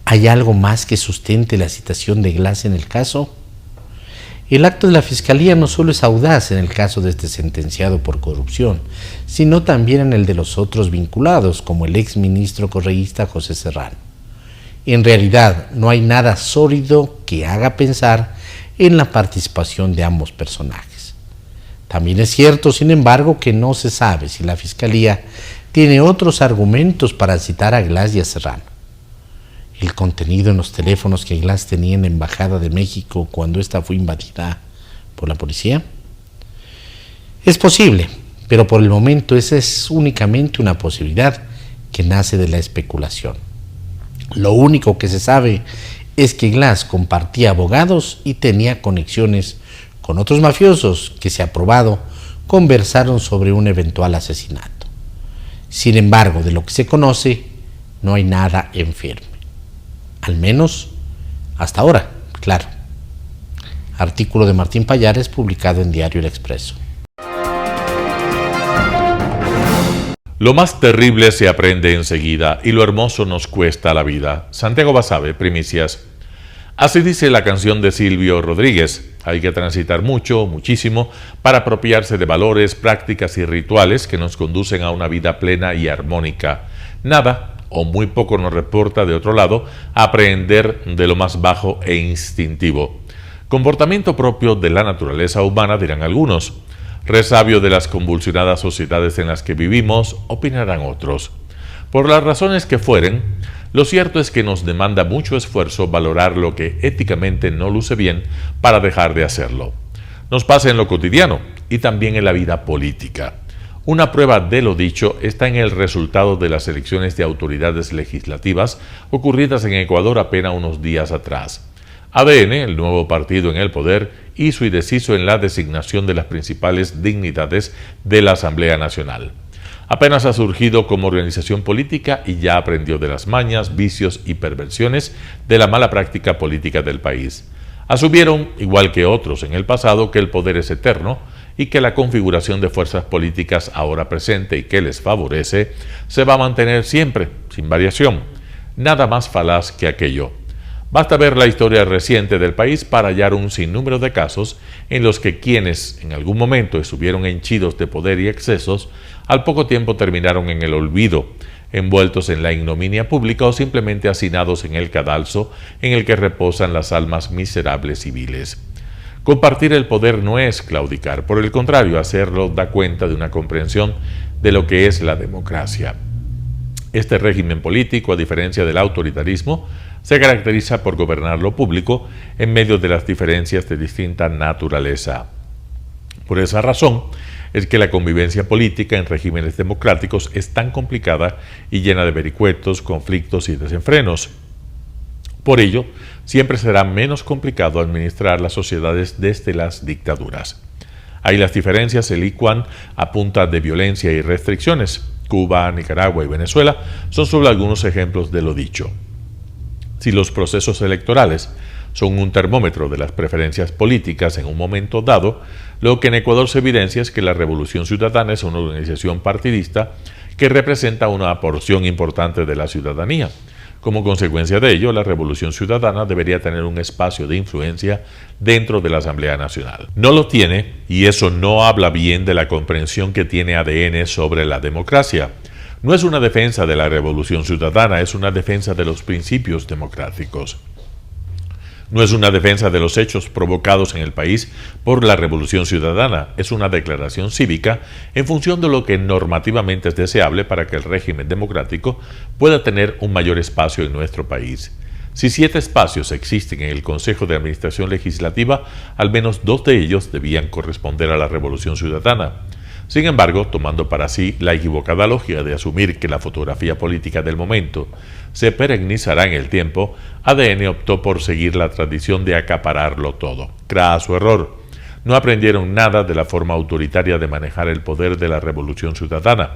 ¿Hay algo más que sustente la citación de Glas en el caso? El acto de la Fiscalía no solo es audaz en el caso de este sentenciado por corrupción, sino también en el de los otros vinculados, como el exministro correísta José Serrano. En realidad, no hay nada sólido que haga pensar en la participación de ambos personajes. También es cierto, sin embargo, que no se sabe si la Fiscalía tiene otros argumentos para citar a Glas y a Serrano. El contenido en los teléfonos que Glas tenía en la Embajada de México cuando ésta fue invadida por la policía. Es posible, pero por el momento esa es únicamente una posibilidad que nace de la especulación. Lo único que se sabe es que Glas compartía abogados y tenía conexiones con otros mafiosos que, se ha probado, conversaron sobre un eventual asesinato. Sin embargo, de lo que se conoce, no hay nada en firme. Al menos hasta ahora, claro. Artículo de Martín Pallares publicado en Diario El Expreso. Lo más terrible se aprende enseguida y lo hermoso nos cuesta la vida. Santiago Basabe, Primicias. Así dice la canción de Silvio Rodríguez. Hay que transitar mucho, muchísimo, para apropiarse de valores, prácticas y rituales que nos conducen a una vida plena y armónica. Nada o muy poco nos reporta, de otro lado, aprender de lo más bajo e instintivo. Comportamiento propio de la naturaleza humana, dirán algunos. Resabio de las convulsionadas sociedades en las que vivimos, opinarán otros. Por las razones que fueren, lo cierto es que nos demanda mucho esfuerzo valorar lo que éticamente no luce bien para dejar de hacerlo. Nos pasa en lo cotidiano y también en la vida política. Una prueba de lo dicho está en el resultado de las elecciones de autoridades legislativas ocurridas en Ecuador apenas unos días atrás. ADN, el nuevo partido en el poder, hizo y deshizo en la designación de las principales dignidades de la Asamblea Nacional. Apenas ha surgido como organización política y ya aprendió de las mañas, vicios y perversiones de la mala práctica política del país. Asumieron, igual que otros en el pasado, que el poder es eterno y que la configuración de fuerzas políticas ahora presente y que les favorece se va a mantener siempre, sin variación. Nada más falaz que aquello. Basta ver la historia reciente del país para hallar un sinnúmero de casos en los que quienes en algún momento estuvieron henchidos de poder y excesos, al poco tiempo terminaron en el olvido, envueltos en la ignominia pública o simplemente hacinados en el cadalso en el que reposan las almas miserables y viles. Compartir el poder no es claudicar, por el contrario, hacerlo da cuenta de una comprensión de lo que es la democracia. Este régimen político, a diferencia del autoritarismo, se caracteriza por gobernar lo público en medio de las diferencias de distinta naturaleza. Por esa razón es que la convivencia política en regímenes democráticos es tan complicada y llena de vericuetos, conflictos y desenfrenos. Por ello, siempre será menos complicado administrar las sociedades desde las dictaduras. Ahí las diferencias se licuan a punta de violencia y restricciones. Cuba, Nicaragua y Venezuela son solo algunos ejemplos de lo dicho. Si los procesos electorales son un termómetro de las preferencias políticas en un momento dado, lo que en Ecuador se evidencia es que la Revolución Ciudadana es una organización partidista que representa una porción importante de la ciudadanía. Como consecuencia de ello, la Revolución Ciudadana debería tener un espacio de influencia dentro de la Asamblea Nacional. No lo tiene, y eso no habla bien de la comprensión que tiene ADN sobre la democracia. No es una defensa de la Revolución Ciudadana, es una defensa de los principios democráticos. No es una defensa de los hechos provocados en el país por la Revolución Ciudadana, es una declaración cívica en función de lo que normativamente es deseable para que el régimen democrático pueda tener un mayor espacio en nuestro país. Si 7 espacios existen en el Consejo de Administración Legislativa, al menos 2 de ellos debían corresponder a la Revolución Ciudadana. Sin embargo, tomando para sí la equivocada lógica de asumir que la fotografía política del momento se perennizará en el tiempo, ADN optó por seguir la tradición de acapararlo todo. Craso error. No aprendieron nada de la forma autoritaria de manejar el poder de la Revolución Ciudadana.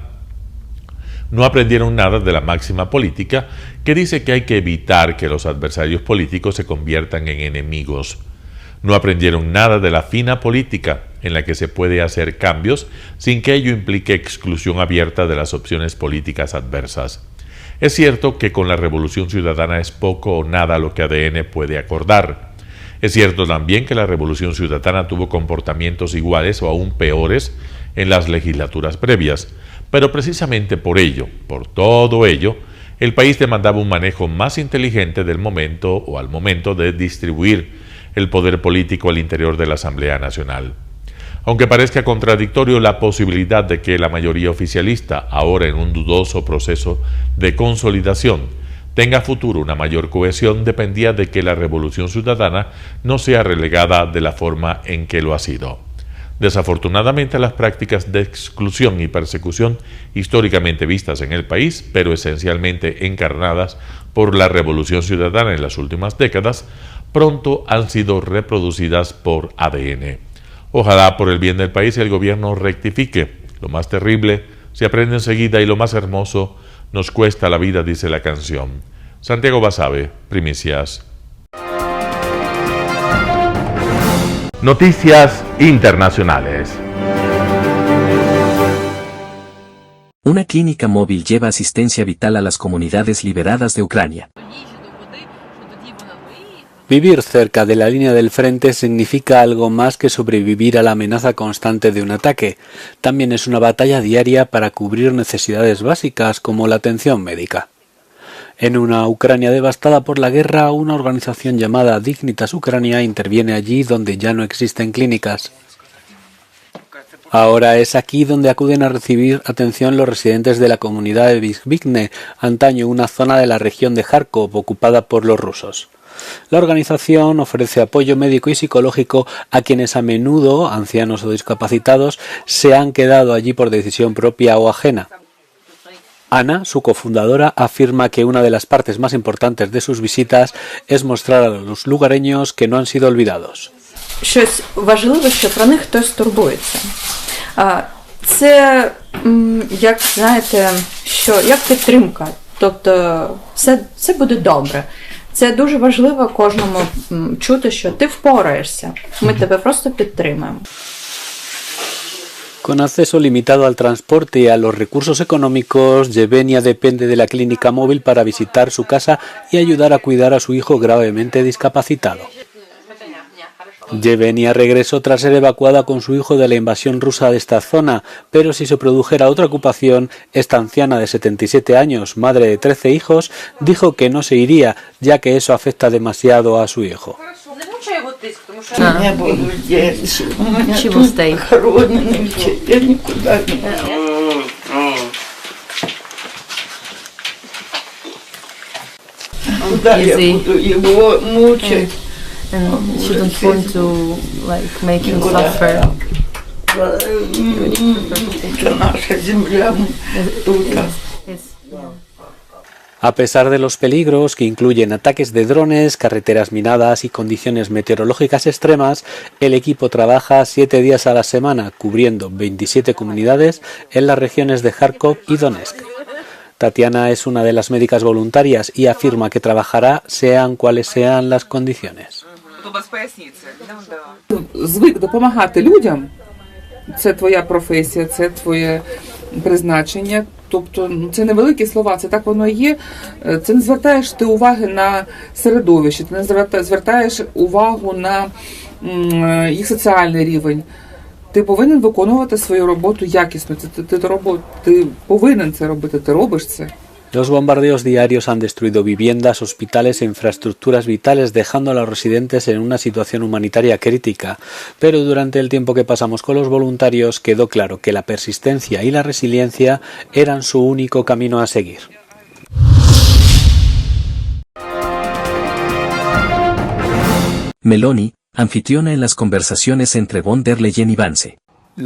No aprendieron nada de la máxima política que dice que hay que evitar que los adversarios políticos se conviertan en enemigos. No aprendieron nada de la fina política en la que se puede hacer cambios sin que ello implique exclusión abierta de las opciones políticas adversas. Es cierto que con la Revolución Ciudadana es poco o nada lo que ADN puede acordar. Es cierto también que la Revolución Ciudadana tuvo comportamientos iguales o aún peores en las legislaturas previas, pero precisamente por ello, por todo ello, el país demandaba un manejo más inteligente del momento o al momento de distribuir el poder político al interior de la Asamblea Nacional. Aunque parezca contradictorio, la posibilidad de que la mayoría oficialista, ahora en un dudoso proceso de consolidación, tenga futuro una mayor cohesión dependía de que la Revolución Ciudadana no sea relegada de la forma en que lo ha sido. Desafortunadamente, las prácticas de exclusión y persecución históricamente vistas en el país, pero esencialmente encarnadas por la Revolución Ciudadana en las últimas décadas, pronto han sido reproducidas por ADN. Ojalá por el bien del país el gobierno rectifique. Lo más terrible se aprende enseguida y lo más hermoso nos cuesta la vida, dice la canción. Santiago Basabe, Primicias. Noticias internacionales. Una clínica móvil lleva asistencia vital a las comunidades liberadas de Ucrania. Vivir cerca de la línea del frente significa algo más que sobrevivir a la amenaza constante de un ataque. También es una batalla diaria para cubrir necesidades básicas como la atención médica. En una Ucrania devastada por la guerra, una organización llamada Dignitas Ucrania interviene allí donde ya no existen clínicas. Ahora es aquí donde acuden a recibir atención los residentes de la comunidad de Bizhvikne, antaño una zona de la región de Kharkov ocupada por los rusos. La organización ofrece apoyo médico y psicológico a quienes a menudo, ancianos o discapacitados, se han quedado allí por decisión propia o ajena. Ana, su cofundadora, afirma que una de las partes más importantes de sus visitas es mostrar a los lugareños que no han sido olvidados. Щось важливе, що про них хтось турбується. Це, як знаєте, як підтримка. Тобто, це буде добре. Це дуже важливо кожному чути, що ти впораєшся. Ми тебе просто підтримуємо. Con acceso limitado al transporte y a los recursos económicos, Yevenia depende de la clínica móvil para visitar su casa y ayudar a cuidar a su hijo gravemente discapacitado. Yevenia regresó tras ser evacuada con su hijo de la invasión rusa de esta zona, pero si se produjera otra ocupación, esta anciana de 77 años, madre de 13 hijos, dijo que no se iría, ya que eso afecta demasiado a su hijo. And she don't want to make him suffer. A pesar de los peligros que incluyen ataques de drones, carreteras minadas y condiciones meteorológicas extremas, el equipo trabaja 7 días a la semana, cubriendo 27 comunidades en las regiones de Kharkov y Donetsk. Tatiana es una de las médicas voluntarias y afirma que trabajará sean cuales sean las condiciones. Звик допомагати людям. Це твоя професія, це твоє призначення. Тобто це не великі слова, це так воно є. Це не звертаєш ти уваги на середовище, ти не звертаєш увагу на їх соціальний рівень. Ти повинен виконувати свою роботу якісно. Ти повинен це робити, ти робиш це. Los bombardeos diarios han destruido viviendas, hospitales e infraestructuras vitales, dejando a los residentes en una situación humanitaria crítica. Pero durante el tiempo que pasamos con los voluntarios quedó claro que la persistencia y la resiliencia eran su único camino a seguir. Meloni, anfitriona en las conversaciones entre von der Leyen y Vance.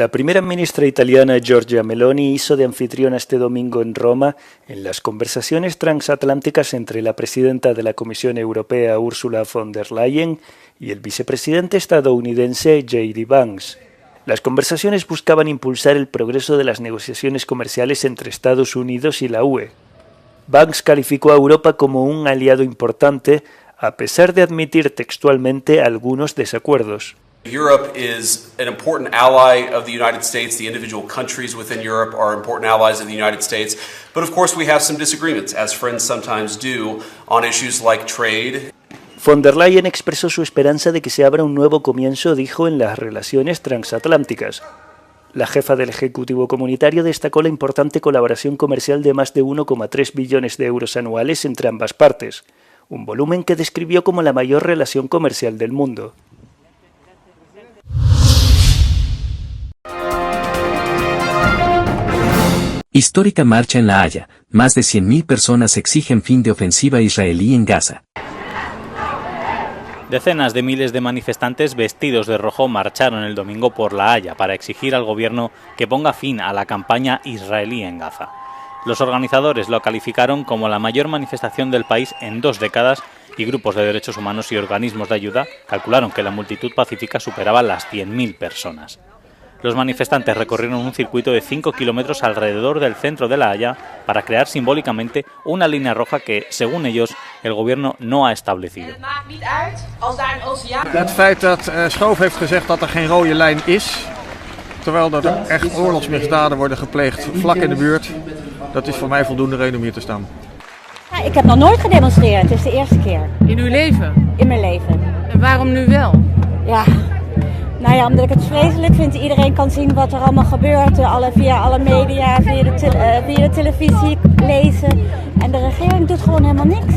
La primera ministra italiana Giorgia Meloni hizo de anfitriona este domingo en Roma en las conversaciones transatlánticas entre la presidenta de la Comisión Europea Ursula von der Leyen y el vicepresidente estadounidense J.D. Vance. Las conversaciones buscaban impulsar el progreso de las negociaciones comerciales entre Estados Unidos y la UE. Vance calificó a Europa como un aliado importante, a pesar de admitir textualmente algunos desacuerdos. Europe is an important ally of the United States. The individual countries within Europe are important allies of the United States. But of course we have some disagreements, as friends sometimes do, on issues like trade. Von der Leyen expresó su esperanza de que se abra un nuevo comienzo, dijo, en las relaciones transatlánticas. La jefa del Ejecutivo Comunitario destacó la importante colaboración comercial de más de 1,3 billones de euros anuales entre ambas partes, un volumen que describió como la mayor relación comercial del mundo. Histórica marcha en La Haya. Más de 100.000 personas exigen fin de ofensiva israelí en Gaza. Decenas de miles de manifestantes vestidos de rojo marcharon el domingo por La Haya para exigir al gobierno que ponga fin a la campaña israelí en Gaza. Los organizadores lo calificaron como la mayor manifestación del país en 2 décadas y grupos de derechos humanos y organismos de ayuda calcularon que la multitud pacífica superaba las 100.000 personas. Los manifestantes recorrieron un circuito de 5 kilómetros alrededor del centro de La Haya para crear simbólicamente una línea roja que, según ellos, el gobierno no ha establecido. Het feit dat Schoof heeft gezegd dat geen rode lijn is, terwijl er echt oorlogsmisdaden worden gepleegd vlak in de buurt, dat is voor mij voldoende reden om hier te staan. Ja, ik heb nog nooit gedemonstreerd, het is de eerste keer. In uw leven? In mijn leven. En waarom nu wel? Ja, nou ja, omdat ik het vreselijk vind. Iedereen kan zien wat er allemaal gebeurt, via alle media, via de televisie lezen. En de regering doet gewoon helemaal niks.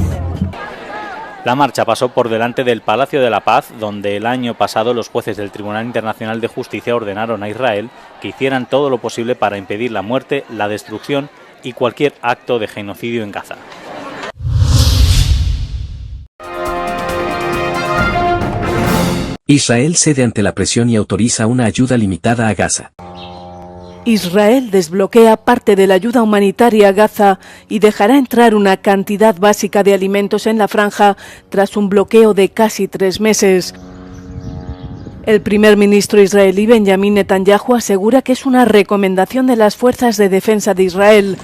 La marcha pasó por delante del Palacio de la Paz, donde el año pasado los jueces del Tribunal Internacional de Justicia ordenaron a Israel que hicieran todo lo posible para impedir la muerte, la destrucción y cualquier acto de genocidio en Gaza. Israel cede ante la presión y autoriza una ayuda limitada a Gaza. Israel desbloquea parte de la ayuda humanitaria a Gaza y dejará entrar una cantidad básica de alimentos en la franja tras un bloqueo de casi 3 meses. El primer ministro israelí Benjamin Netanyahu asegura que es una recomendación de las fuerzas de defensa de Israel,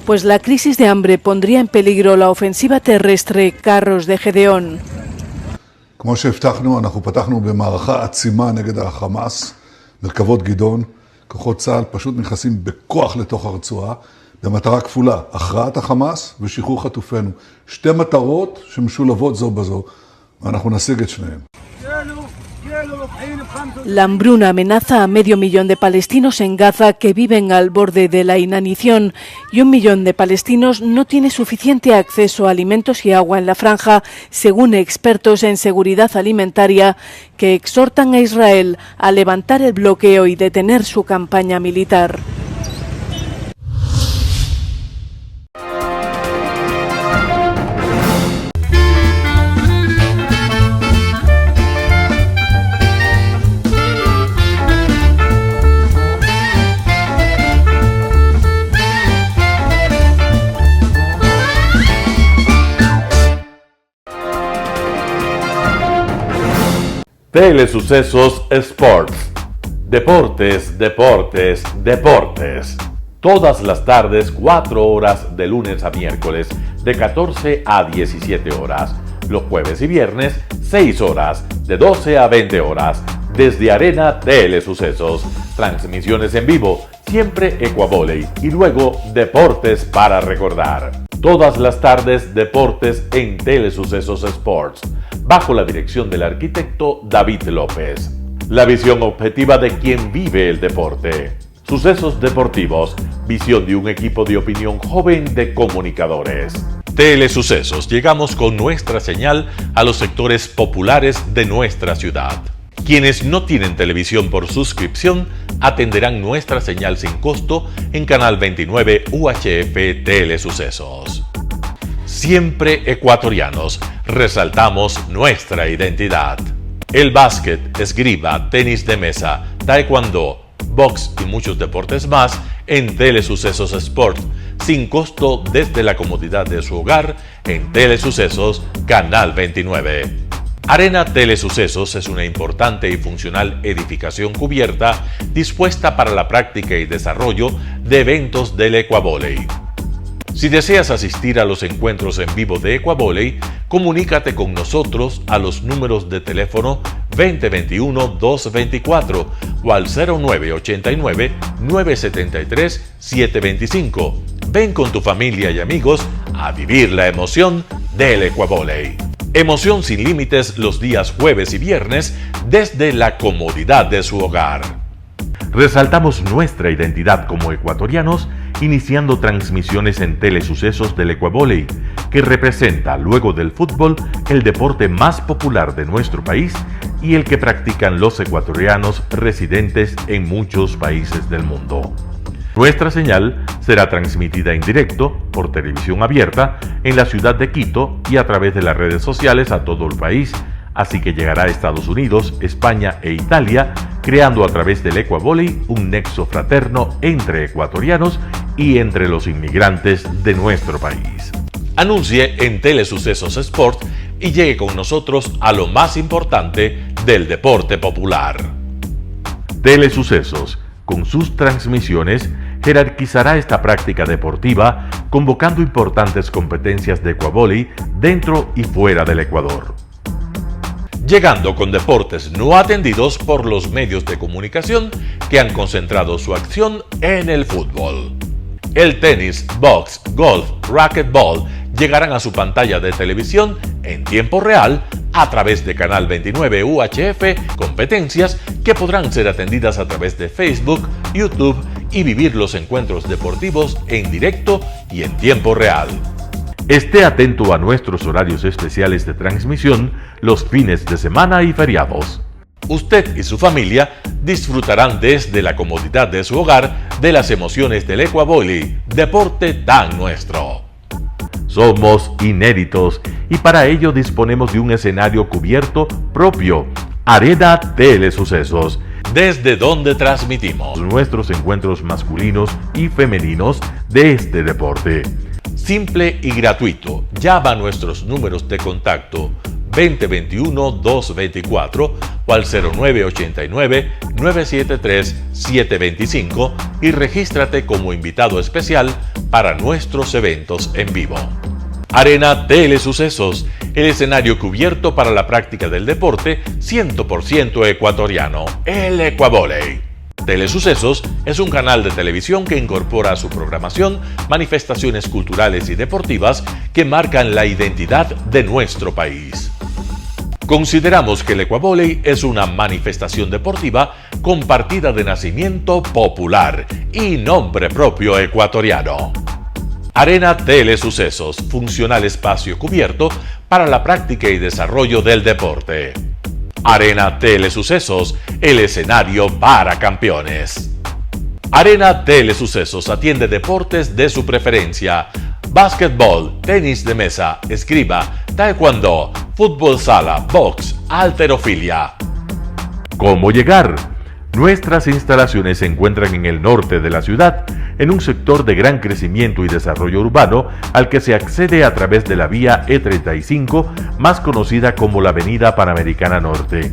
pues la crisis de hambre pondría en peligro la ofensiva terrestre Carros de Gedeón. כמו שהבטחנו, אנחנו פתחנו במערכה עצימה נגד החמאס, מרכבות גדעון, כוחות צה"ל פשוט נכנסים בכוח לתוך הרצועה, במטרה כפולה, הכרעת החמאס ושחרור חטופינו. 2 מטרות שמשולבות זו בזו, ואנחנו נשיג את שניהם. La hambruna amenaza a 500.000 de palestinos en Gaza que viven al borde de la inanición y 1 millón de palestinos no tiene suficiente acceso a alimentos y agua en la franja, según expertos en seguridad alimentaria que exhortan a Israel a levantar el bloqueo y detener su campaña militar. Telesucesos Sports. Deportes, deportes, deportes. Todas las tardes, 4 horas de lunes a miércoles, de 14 a 17 horas. Los jueves y viernes, 6 horas, de 12 a 20 horas. Desde Arena Telesucesos. Transmisiones en vivo, siempre Ecuavoley. Y luego, deportes para recordar. Todas las tardes, deportes en Telesucesos Sports, bajo la dirección del arquitecto David López. La visión objetiva de quien vive el deporte. Sucesos deportivos, visión de un equipo de opinión joven de comunicadores. Telesucesos, llegamos con nuestra señal a los sectores populares de nuestra ciudad. Quienes no tienen televisión por suscripción atenderán nuestra señal sin costo en Canal 29 UHF Telesucesos. Siempre ecuatorianos, resaltamos nuestra identidad. El básquet, esgrima, tenis de mesa, taekwondo, box y muchos deportes más en Telesucesos Sport, sin costo desde la comodidad de su hogar en Telesucesos Canal 29. Arena Telesucesos es una importante y funcional edificación cubierta dispuesta para la práctica y desarrollo de eventos del Ecuavoley. Si deseas asistir a los encuentros en vivo de Ecuavoley, comunícate con nosotros a los números de teléfono 2021-224 o al 0989-973-725. Ven con tu familia y amigos a vivir la emoción del Ecuavoley. Emoción sin límites los días jueves y viernes desde la comodidad de su hogar. Resaltamos nuestra identidad como ecuatorianos iniciando transmisiones en Telesucesos del Ecuavoley, que representa, luego del fútbol, el deporte más popular de nuestro país y el que practican los ecuatorianos residentes en muchos países del mundo. Nuestra señal será transmitida en directo por televisión abierta en la ciudad de Quito y a través de las redes sociales a todo el país, así que llegará a Estados Unidos, España e Italia, creando a través del Ecuavoley un nexo fraterno entre ecuatorianos y entre los inmigrantes de nuestro país. Anuncie en Telesucesos Sport y llegue con nosotros a lo más importante del deporte popular. Telesucesos, con sus transmisiones, jerarquizará esta práctica deportiva, convocando importantes competencias de Ecuavoley dentro y fuera del Ecuador. Llegando con deportes no atendidos por los medios de comunicación que han concentrado su acción en el fútbol. El tenis, box, golf, racquetball llegarán a su pantalla de televisión en tiempo real a través de Canal 29 UHF, competencias que podrán ser atendidas a través de Facebook, YouTube y vivir los encuentros deportivos en directo y en tiempo real. Esté atento a nuestros horarios especiales de transmisión los fines de semana y feriados. Usted y su familia disfrutarán desde la comodidad de su hogar de las emociones del Ecuavoley, deporte tan nuestro. Somos inéditos y para ello disponemos de un escenario cubierto propio, Arena Telesucesos, desde donde transmitimos nuestros encuentros masculinos y femeninos de este deporte. Simple y gratuito. Llama a nuestros números de contacto 2021-224 o al 0989-973-725 y regístrate como invitado especial para nuestros eventos en vivo. Arena Telesucesos, el escenario cubierto para la práctica del deporte 100% ecuatoriano, el Ecuavoley. Telesucesos es un canal de televisión que incorpora a su programación manifestaciones culturales y deportivas que marcan la identidad de nuestro país. Consideramos que el Ecuavoley es una manifestación deportiva con partida de nacimiento popular y nombre propio ecuatoriano. Arena Telesucesos, funcional espacio cubierto para la práctica y desarrollo del deporte. Arena Telesucesos, el escenario para campeones. Arena Telesucesos atiende deportes de su preferencia: básquetbol, tenis de mesa, esgrima, taekwondo, fútbol sala, box, halterofilia. ¿Cómo llegar? Nuestras instalaciones se encuentran en el norte de la ciudad, en un sector de gran crecimiento y desarrollo urbano al que se accede a través de la vía E35, más conocida como la Avenida Panamericana Norte.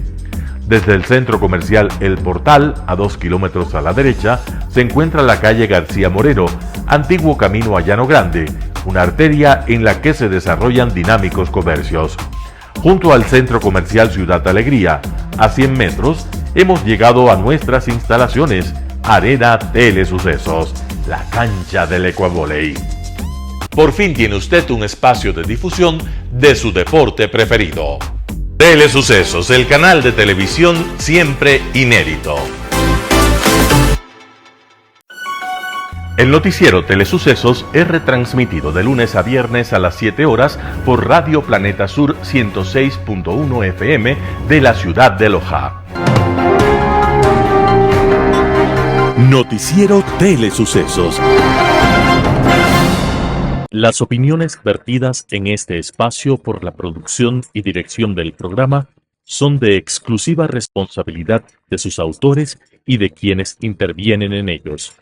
Desde el centro comercial El Portal, a 2 kilómetros a la derecha, se encuentra la calle García Moreno, antiguo camino a Llano Grande, una arteria en la que se desarrollan dinámicos comercios. Junto al centro comercial Ciudad Alegría, a 100 metros, hemos llegado a nuestras instalaciones, Arena Telesucesos, la cancha del Ecuavóley. Por fin tiene usted un espacio de difusión de su deporte preferido. Telesucesos, el canal de televisión siempre inédito. El noticiero Telesucesos es retransmitido de lunes a viernes a las 7 horas por Radio Planeta Sur 106.1 FM de la ciudad de Loja. Noticiero Telesucesos. Las opiniones vertidas en este espacio por la producción y dirección del programa son de exclusiva responsabilidad de sus autores y de quienes intervienen en ellos.